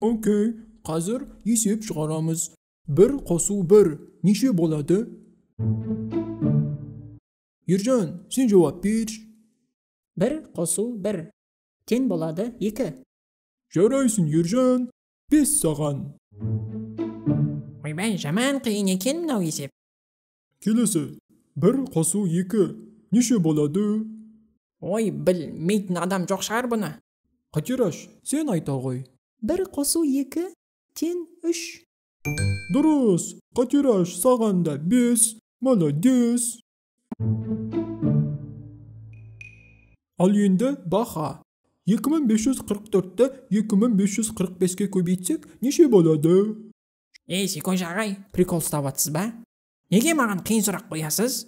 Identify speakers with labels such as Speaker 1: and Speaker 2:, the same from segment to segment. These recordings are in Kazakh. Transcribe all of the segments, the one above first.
Speaker 1: Окей, қазір есеп шығарамыз. 1 қосу 1 неше болады? Ержан, сен жауап бер.
Speaker 2: 1 қосу 1 тең болады 2.
Speaker 1: Жарайсың, Ержан. 5 саған.
Speaker 2: Ойбай, жаман қиын екен мынау есеп.
Speaker 1: Келесі. 1 қосу 2 неше болады?
Speaker 2: Ой, білмейтін адам жоқ шығар бұны.
Speaker 1: Қатираш, сен айта ғой.
Speaker 2: 1 қосу 2 тең 3.
Speaker 1: Дұрыс. Қатираш, саған да 5. Молодец. Ал енді баха. 2544-ті 2545-ке көбейтсек неше болады?
Speaker 2: Секой ағай, прикол ұстап атсыз ба? Неге маған қиын сұрақ қоясыз?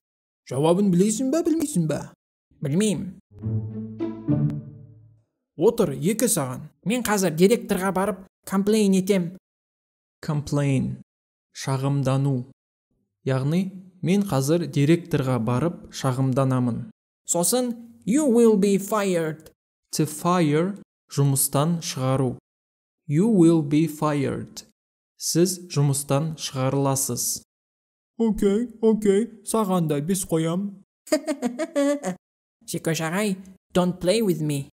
Speaker 1: Жауабын білесің ба, білмейсің ба?
Speaker 2: Білмеймін.
Speaker 1: Отыр, 2 саған.
Speaker 2: Мен қазір директорға барып комплейн етем.
Speaker 1: Complain. Шағымдану. Яғни, мен қазір директорға барып шағымданамын.
Speaker 2: Сосын, you will be fired.
Speaker 1: To fire – жұмыстан шығару. You will be fired. Сіз жұмыстан шығарыласыз. Окей, саған да 5 қоям.
Speaker 2: Секой ағай, don't play with me.